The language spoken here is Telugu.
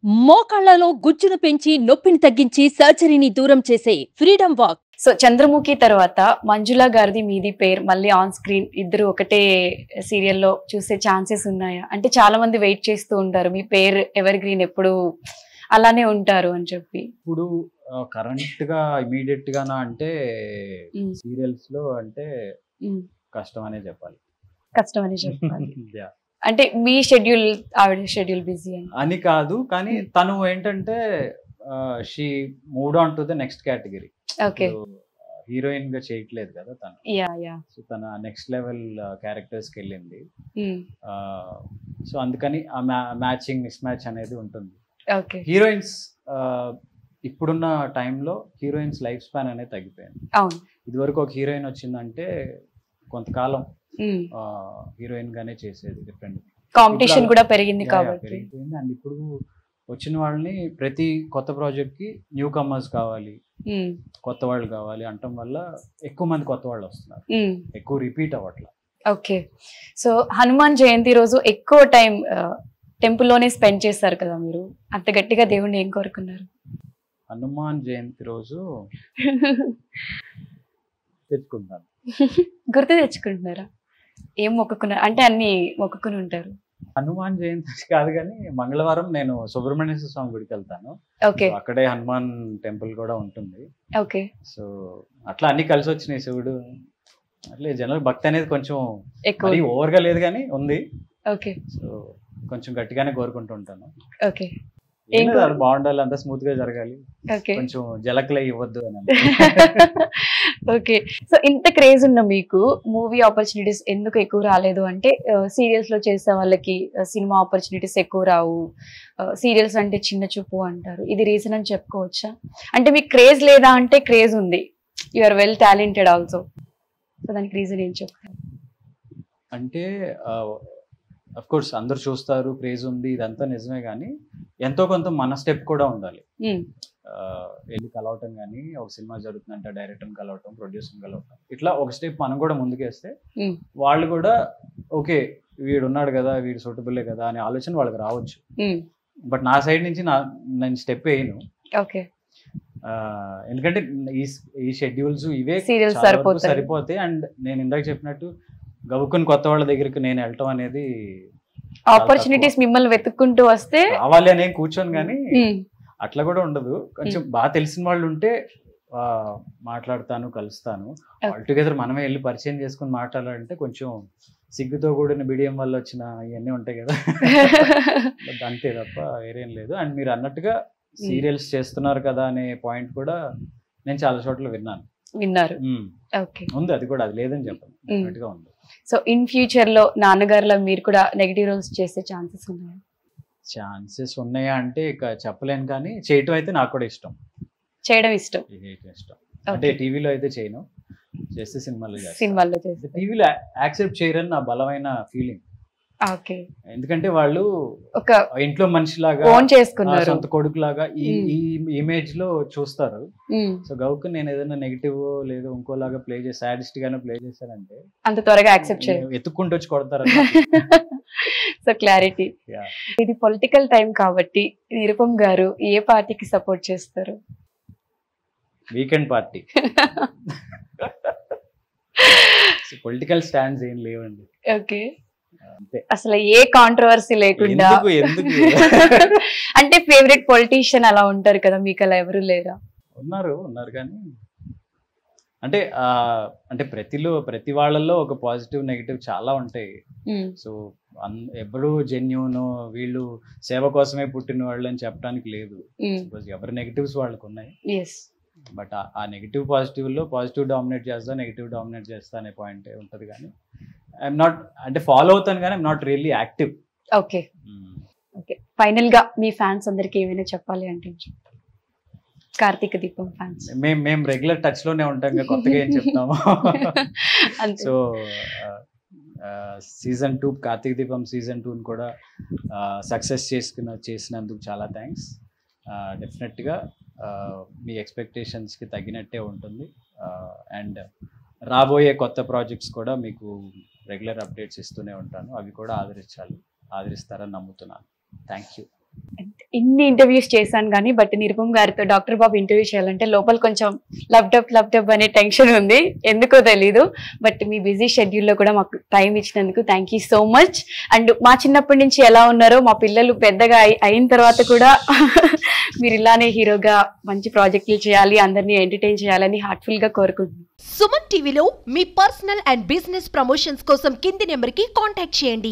మోకాళ్లలో గుజ్జును పెంచి నొప్పిని తగ్గించి సర్జరీని దూరం చేసే ఫ్రీడమ్ వాక్. సో చంద్రముఖి తర్వాత మంజుల గారిది మీది పేరు మళ్ళీ ఆన్ స్క్రీన్ ఇద్దరు ఒకటే సీరియల్లో చూసే ఛాన్సెస్ ఉన్నాయా? అంటే చాలా మంది వెయిట్ చేస్తూ ఉంటారు మీ పేరు ఎవర్ గ్రీన్ ఎప్పుడు అలానే ఉంటారు అని చెప్పి. ఇప్పుడు కరెంట్ గా ఇమీడియట్ గానా అంటే సీరియల్స్ లో అంటే కష్టం అనే చెప్పాలి. కష్టం అని చెప్పాలి. అంటే మీ షెడ్యూల్ ఆవిడ షెడ్యూల్ బిజీ అని కాదు, కానీ తను ఏంటంటే she mood on to the next category. Okay, heroine గా చేయట్లేదు కదా తను. సో తన నెక్స్ట్ లెవెల్ క్యారెక్టర్స్ కి వెళ్ళింది. సో అందుకని ఆ మ్యాచింగ్ మిస్ మ్యాచ్ అనేది ఉంటుంది. హీరోయిన్స్ ఇప్పుడున్న టైంలో హీరోయిన్స్ లైఫ్ స్పాన్ అనేది తగ్గిపోయింది. ఇదివరకు ఒక హీరోయిన్ వచ్చిందంటే కొంతకాలం హీరోయిన్ గానే చేసేది. డిఫరెంట్ కాంపిటీషన్ కూడా పెరిగింది కాబట్టి. అండ్ ఇప్పుడు వచ్చిన వాళ్ళని ప్రతి కొత్త ప్రాజెక్ట్ కి న్యూ కమర్స్ కావాలి, కొత్త వాళ్ళు కావాలి అంటం వల్ల ఎక్కువ మంది కొత్త వాళ్ళు వస్తున్నారు, ఎక్కువ repeat అవ్వట్లా. Okay, so Hanuman Jayanti రోజు ఎక్కువ టైం టెంపుల్ లోనే స్పెండ్ చేస్తారు కదా మీరు, అంత గట్టిగా దేవుణ్ణి ఏం కోరుకున్నారు? హనుమాన్ జయంతి రోజు తెచ్చుకుంటాను. గుర్తు తెచ్చుకుంటున్నారా? ఏం మొక్కుకున్నారు? అంటే అన్ని మొక్కుకుని ఉంటారు. హనుమాన్ జయంతి కాదు కానీ మంగళవారం నేను సుబ్రహ్మణ్యేశ్వర స్వామి గుడికి వెళ్తాను. అక్కడే హనుమాన్ టెంపుల్ కూడా ఉంటుంది. ఓకే, సో అట్లా అన్ని కలిసి వచ్చినాయి. శివుడు అట్లే జనరల్ భక్తి అనేది కొంచెం మరీ ఓవర్ గా లేదు కానీ ఉంది. ఓకే, సో కొంచెం గట్టిగానే కోరుకుంటూ ఉంటాను. ఓకే, బాగుండాలి, అంతా స్మూత్ గా జరగాలి, కొంచెం జలక్లే ఇవ్వద్దు అని. ఓకే, సో ఇంత క్రేజ్ ఉన్న మీకు మూవీ ఆపర్చునిటీస్ ఎందుకు ఎక్కువ రాలేదు? అంటే సీరియల్స్ లో చేసే వాళ్ళకి సినిమా ఆపర్చునిటీస్ ఎక్కువ రావు, సీరియల్స్ అంటే చిన్న చూపు అంటారు, ఇది రీజన్ అని చెప్పుకోవచ్చా? అంటే మీకు క్రేజ్ లేదా అంటే క్రేజ్ ఉంది, you are well talented also, so దానికి రీజన్ ఏం చెప్తారు? అంటే అఫ్ కోర్స్ అందరు చూస్తారు, క్రేజ్ ఉంది, ఇదంతా నిజమే, కానీ ఎంతో కొంత మన స్టెప్ కూడా ఉండాలి. వెళ్ళి కలవటం కానీ, ఒక సినిమా జరుగుతుందంటే డైరెక్టర్ని కలవటం, ప్రొడ్యూసర్ని కలవటం, ఇట్లా ఒక స్టెప్ మనం కూడా ముందుకేస్తే వాళ్ళు కూడా ఓకే వీడు ఉన్నాడు కదా, వీడు సూటబుల్లే కదా అనే ఆలోచన వాళ్ళకి రావచ్చు. బట్ నా సైడ్ నుంచి నేను స్టెప్ వేయను. ఓకే, ఎందుకంటే ఈ షెడ్యూల్స్ ఇవే సరిపోతాయి. అండ్ నేను ఇందాక చెప్పినట్టు గబుక్కుని కొత్త వాళ్ళ దగ్గరికి నేను వెళ్ళటం అనేది, ఆపర్చునిటీస్ మిమ్మల్ని వెతుక్కుంటూ వస్తే రావాలి అనే కూర్చొని, కానీ అట్లా కూడా ఉండదు. కొంచెం బాగా తెలిసిన వాళ్ళు ఉంటే మాట్లాడతాను, కలుస్తాను. ఆల్ టుగెదర్ మనమే వెళ్ళి పరిచయం చేసుకుని మాట్లాడాలంటే కొంచెం సిగ్గుతో కూడిన బిడియం వల్ల వచ్చిన ఇవన్నీ ఉంటాయి కదా, అంతే తప్ప వేరేం లేదు. అండ్ మీరు అన్నట్టుగా సీరియల్స్ చేస్తున్నారు కదా అనే పాయింట్ కూడా నేను చాలా చోట్ల విన్నారు. ఉంది, అది కూడా, అది లేదని చెప్పాను, డెఫినెట్గా ఉంది. సో ఇన్ ఫ్యూచర్ లో నాన్నగారులా మీరు కూడా నెగటివ్ రోల్స్ చేసే ఛాన్సెస్ ఉన్నాయా? ఛాన్సెస్ ఉన్నాయా అంటే ఇక చెప్పలేను, కానీ చేయటం అయితే నాకు కూడా ఇష్టం. చేయడం ఇష్టం అంటే టీవీలో అయితే చేయను, చేస్తే సినిమాల్లో చేస్తే. టీవీలో యాక్సెప్ట్ చేయరని నా బలమైన ఫీలింగ్. ఓకే, ఎందుకంటే వాళ్ళు ఒక ఇంట్లో మనిషిలాగా, సొంత కొడుకులాగా ఈ ఇమేజ్ లో చూస్తారు. సో గౌకు నేను ఏదైనా నెగిటివ్ లేదా ఇంకోలాగా ప్లే చేసి సాడిస్ట్ గానే ప్లే చేశానంటే అంత త్వరగా యాక్సెప్ట్ చేయరు, ఎత్తుక్కుంటూ వచ్చి కొడతారు. So clarity. ఇది పొలిటికల్ టైం కాబట్టి నిరుపమ్ గారు ఏ పార్టీకి సపోర్ట్ చేస్తారు? Weekend party. పొలిటికల్ స్టాండ్స్ ఏం లేవండి. ఓకే, అసలు ఏ కాంట్రవర్సీ లేకుండా. అంటే ఫేవరెట్ పొలిటీషియన్ అలా ఉంటారు కదా, మీకు అలా ఎవరు లేరా? ఉన్నారు కానీ అంటే అంటే ప్రతి వాళ్ళల్లో ఒక పాజిటివ్ నెగిటివ్ చాలా ఉంటాయి. సో ఎప్పుడు జెన్యూన్ వీళ్ళు సేవ కోసమే పుట్టిన వాళ్ళు అని చెప్పడానికి లేదు. ఎవరి నెగిటివ్స్ వాళ్ళకు ఉన్నాయి. బట్ ఆ నెగిటివ్ పాజిటివ్ డామినేట్ చేస్తా, నెగిటివ్ డామినేట్ చేస్తా అనే పాయింట్ ఉంటుంది. కానీ ఐఎమ్ నాట్, అంటే ఫాలో అవుతాను కానీ I'm not really active. Okay, final గా మీ ఫ్యాన్స్ అందరికి ఏమైనా చెప్పాలి అంటే? కార్తీక దీపం ఫ్యాన్స్ మేము రెగ్యులర్ టచ్ లోనే ఉంటాం, కొత్తగా ఏం చెప్తాము. సో సీజన్ 2 కార్తీక దీపం సీజన్ 2 కూడా సక్సెస్ చేసినందుకు చాలా థ్యాంక్స్. డెఫినెట్గా మీ ఎక్స్పెక్టేషన్స్కి తగ్గినట్టే ఉంటుంది. అండ్ రాబోయే కొత్త ప్రాజెక్ట్స్ కూడా మీకు రెగ్యులర్ అప్డేట్స్ ఇస్తూనే ఉంటాను, అవి కూడా ఆదరిస్తారని నమ్ముతున్నాను. Thank you. ఇన్ని ఇంటర్వ్యూస్ చేశాను కానీ బట్ నిరుపమ్ గారితో డాక్టర్ బాబు ఇంటర్వ్యూ చేయాలంటే లోపల కొంచెం లబ్డప్ అనే టెన్షన్ ఉంది, ఎందుకో తెలీదు. బట్ మీ బిజీ షెడ్యూల్లో కూడా మాకు టైం ఇచ్చినందుకు thank you so much. And మా చిన్నప్పటి నుంచి ఎలా ఉన్నారో మా పిల్లలు పెద్దగా అయిన తర్వాత కూడా మీరు ఇలానే హీరోగా మంచి ప్రాజెక్టులు చేయాలి, అందరినీ ఎంటర్టైన్ చేయాలని హార్ట్ఫుల్ గా కోరుకుంటున్నాను. సుమన్ టీవీలో మీ పర్సనల్ అండ్ బిజినెస్ ప్రమోషన్స్ కోసం కింది నెంబర్కి కాంటాక్ట్ చేయండి.